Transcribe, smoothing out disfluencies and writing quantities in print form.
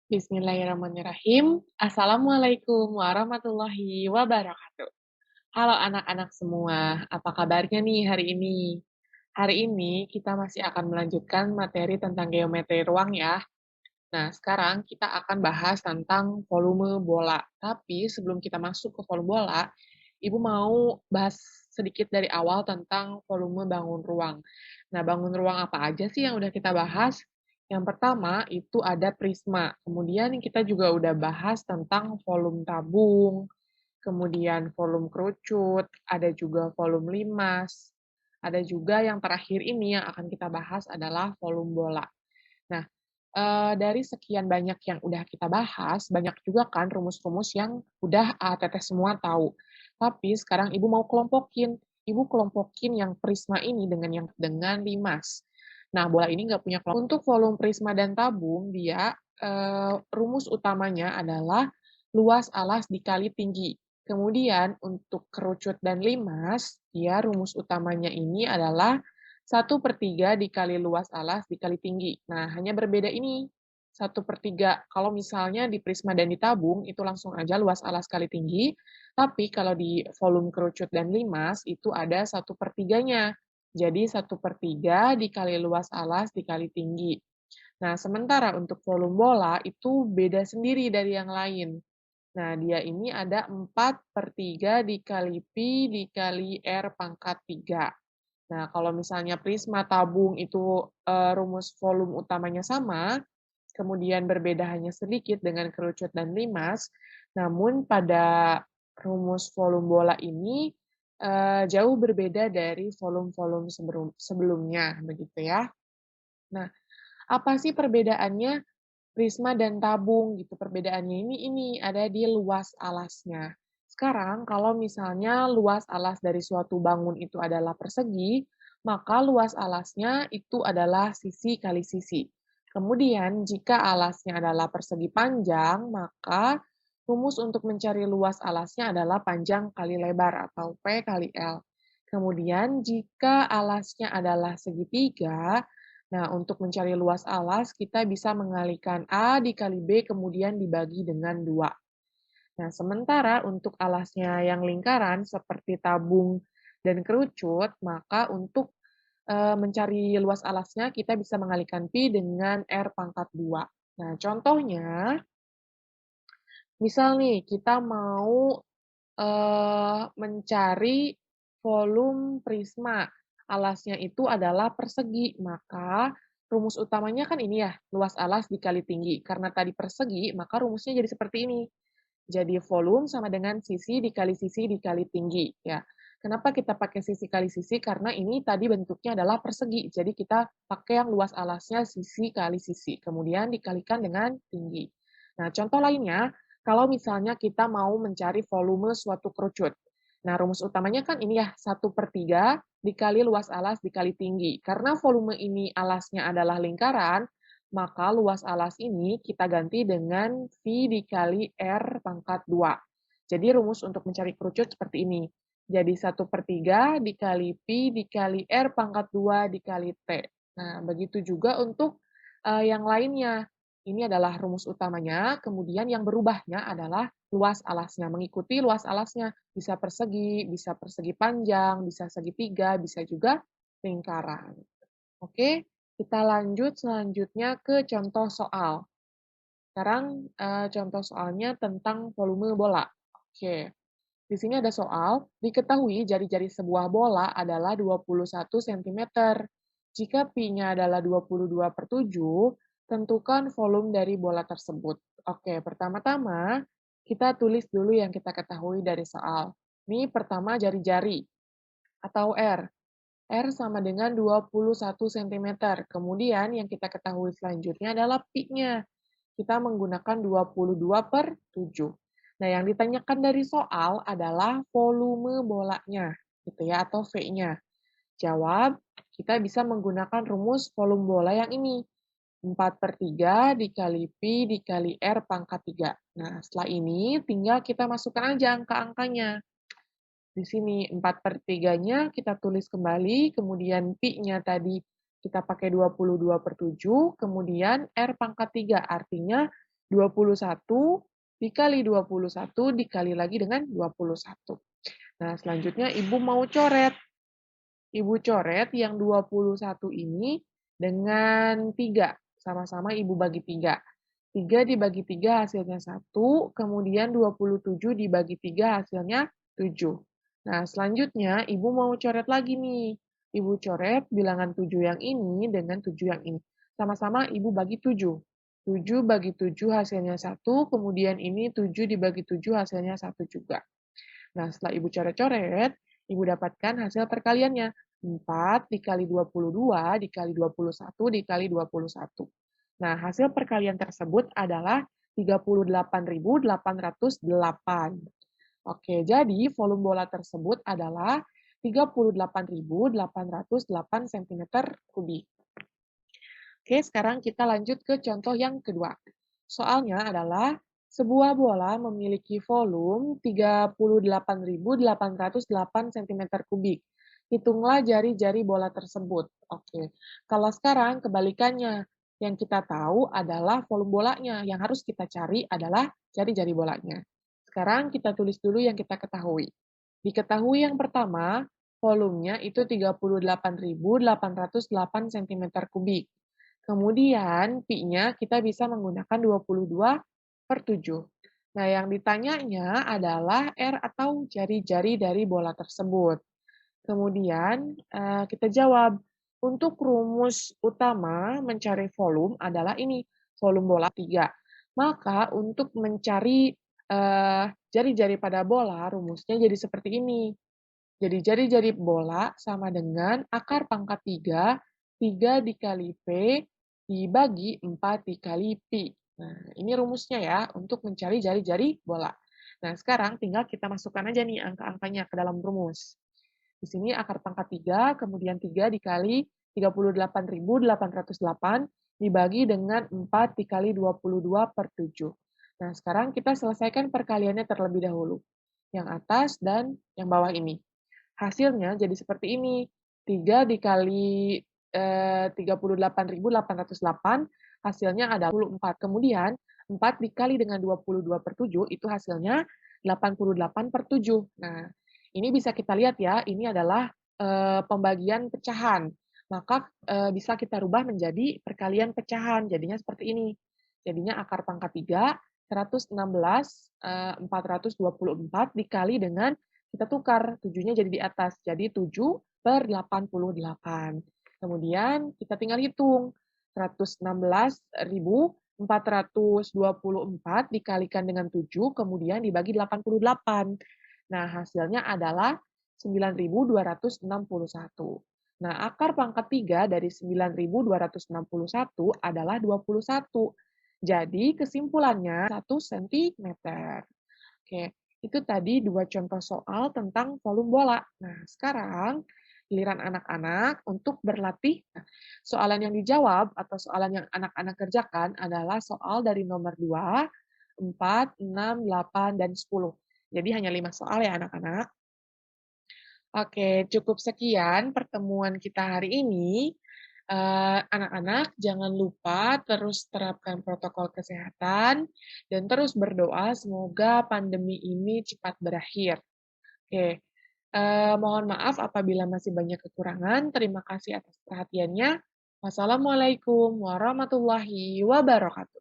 Bismillahirrahmanirrahim. Assalamualaikum warahmatullahi wabarakatuh. Halo anak-anak semua, apa kabarnya nih hari ini? Hari ini kita masih akan melanjutkan materi tentang geometri ruang ya. Nah, sekarang kita akan bahas tentang volume bola. Tapi sebelum kita masuk ke volume bola, Ibu mau bahas sedikit dari awal tentang volume bangun ruang. Nah, bangun ruang apa aja sih yang udah kita bahas? Yang pertama itu ada prisma. Kemudian kita juga udah bahas tentang volume tabung, kemudian volume kerucut, ada juga volume limas, ada juga yang terakhir ini yang akan kita bahas adalah volume bola. Nah, dari sekian banyak yang udah kita bahas, banyak juga kan rumus-rumus yang udah Teteh semua tahu. Tapi sekarang Ibu mau kelompokin. Ibu kelompokin yang prisma ini dengan limas. Nah, bola ini nggak punya kelompok. Untuk volume prisma dan tabung, dia rumus utamanya adalah luas alas dikali tinggi. Kemudian untuk kerucut dan limas, dia rumus utamanya ini adalah 1/3 dikali luas alas dikali tinggi. Nah, hanya berbeda ini, 1/3. Kalau misalnya di prisma dan di tabung, itu langsung aja luas alas kali tinggi, tapi kalau di volume kerucut dan limas, itu ada 1/3-nya. Jadi 1/3 dikali luas alas dikali tinggi. Nah, sementara untuk volume bola itu beda sendiri dari yang lain. Nah, dia ini ada 4/3 dikali Pi dikali R pangkat 3. Nah, kalau misalnya prisma tabung itu, rumus volume utamanya sama, kemudian berbeda hanya sedikit dengan kerucut dan limas, namun pada rumus volume bola ini, jauh berbeda dari volume-volume sebelumnya, begitu ya. Nah, apa sih perbedaannya prisma dan tabung gitu? Perbedaannya ini ada di luas alasnya. Sekarang kalau misalnya luas alas dari suatu bangun itu adalah persegi, maka luas alasnya itu adalah sisi kali sisi. Kemudian jika alasnya adalah persegi panjang, maka rumus untuk mencari luas alasnya adalah panjang kali lebar atau P kali L. Kemudian jika alasnya adalah segitiga, nah, untuk mencari luas alas, kita bisa mengalihkan A dikali B kemudian dibagi dengan 2. Nah, sementara untuk alasnya yang lingkaran seperti tabung dan kerucut, maka untuk mencari luas alasnya kita bisa mengalihkan Pi dengan R pangkat 2. Nah, contohnya, misal nih kita mau mencari volume prisma. Alasnya itu adalah persegi, maka rumus utamanya kan ini ya, luas alas dikali tinggi. Karena tadi persegi, maka rumusnya jadi seperti ini. Jadi volume sama dengan sisi dikali tinggi, ya. Kenapa kita pakai sisi kali sisi? Karena ini tadi bentuknya adalah persegi. Jadi kita pakai yang luas alasnya sisi kali sisi, kemudian dikalikan dengan tinggi. Nah, contoh lainnya, kalau misalnya kita mau mencari volume suatu kerucut. Nah, rumus utamanya kan ini ya, 1/3 dikali luas alas dikali tinggi. Karena volume ini alasnya adalah lingkaran, maka luas alas ini kita ganti dengan V dikali R pangkat 2. Jadi rumus untuk mencari kerucut seperti ini. Jadi 1/3 dikali Pi dikali R pangkat 2 dikali T. Nah, begitu juga untuk yang lainnya. Ini adalah rumus utamanya, kemudian yang berubahnya adalah luas alasnya, mengikuti luas alasnya. Bisa persegi panjang, bisa segitiga, bisa juga lingkaran. Oke, kita lanjut selanjutnya ke contoh soal. Sekarang contoh soalnya tentang volume bola. Oke, di sini ada soal, diketahui jari-jari sebuah bola adalah 21 cm. Jika pi-nya adalah 22/7, tentukan volume dari bola tersebut. Oke, pertama-tama kita tulis dulu yang kita ketahui dari soal. Ini pertama jari-jari atau R. R sama dengan 21 cm. Kemudian yang kita ketahui selanjutnya adalah pi-nya. Kita menggunakan 22/7. Nah, yang ditanyakan dari soal adalah volume bolanya, gitu ya, atau V-nya. Jawab, kita bisa menggunakan rumus volume bola yang ini. 4/3 dikali Pi dikali R pangkat 3. Nah, setelah ini tinggal kita masukkan aja angka-angkanya. Di sini 4/3-nya kita tulis kembali, kemudian pi-nya tadi kita pakai 22/7, kemudian R pangkat 3, artinya 21 dikali 21 dikali lagi dengan 21. Nah, selanjutnya Ibu mau coret. Ibu coret yang 21 ini dengan 3. Sama-sama Ibu bagi 3. 3 dibagi 3 hasilnya 1, kemudian 27 dibagi 3 hasilnya 7. Nah, selanjutnya Ibu mau coret lagi nih. Ibu coret bilangan 7 yang ini dengan 7 yang ini. Sama-sama Ibu bagi 7. 7 bagi 7 hasilnya 1, kemudian ini 7 dibagi 7 hasilnya 1 juga. Nah, setelah Ibu coret-coret, Ibu dapatkan hasil perkaliannya. 4 dikali 22 dikali 21 dikali 21. Nah, hasil perkalian tersebut adalah 38.808. Oke, jadi volume bola tersebut adalah 38.808 cm kubik. Oke, sekarang kita lanjut ke contoh yang kedua. Soalnya adalah sebuah bola memiliki volume 38.808 cm kubik. Hitunglah jari-jari bola tersebut. Oke, kalau sekarang kebalikannya. Yang kita tahu adalah volume bolanya. Yang harus kita cari adalah jari-jari bolanya. Sekarang kita tulis dulu yang kita ketahui. Diketahui yang pertama, volumenya itu 38.808 cm kubik. Kemudian pi-nya kita bisa menggunakan 22/7. Nah, yang ditanyanya adalah R atau jari-jari dari bola tersebut. Kemudian kita jawab, untuk rumus utama mencari volume adalah ini, volume bola 3. Maka untuk mencari jari-jari pada bola, rumusnya jadi seperti ini. Jadi jari-jari bola sama dengan akar pangkat 3, 3 dikali P dibagi 4 dikali pi. Nah, ini rumusnya ya, untuk mencari jari-jari bola. Nah, sekarang tinggal kita masukkan aja nih angka-angkanya ke dalam rumus. Di sini akar pangkat 3, kemudian 3 dikali 38.808 dibagi dengan 4 dikali 22/7. Nah, sekarang kita selesaikan perkaliannya terlebih dahulu. Yang atas dan yang bawah ini. Hasilnya jadi seperti ini. 3 dikali 38.808 hasilnya ada 24. Kemudian 4 dikali dengan 22/7 itu hasilnya 88/7. Nah, ini bisa kita lihat ya, ini adalah pembagian pecahan. Maka bisa kita rubah menjadi perkalian pecahan. Jadinya seperti ini. Jadinya akar pangkat 3, 116, 424 dikali dengan kita tukar, 7-nya jadi di atas, jadi 7/88. Kemudian kita tinggal hitung, 116.424 dikalikan dengan 7, kemudian dibagi 88. Nah, hasilnya adalah 9.261. Nah, akar pangkat 3 dari 9.261 adalah 21. Jadi, kesimpulannya 1 cm. Oke, itu tadi 2 contoh soal tentang volume bola. Nah, sekarang giliran anak-anak untuk berlatih. Nah, soalan yang dijawab atau soalan yang anak-anak kerjakan adalah soal dari nomor 2, 4, 6, 8, dan 10. Jadi hanya 5 soal ya anak-anak. Oke, cukup sekian pertemuan kita hari ini. Anak-anak, jangan lupa terus terapkan protokol kesehatan dan terus berdoa semoga pandemi ini cepat berakhir. Oke, mohon maaf apabila masih banyak kekurangan. Terima kasih atas perhatiannya. Wassalamualaikum warahmatullahi wabarakatuh.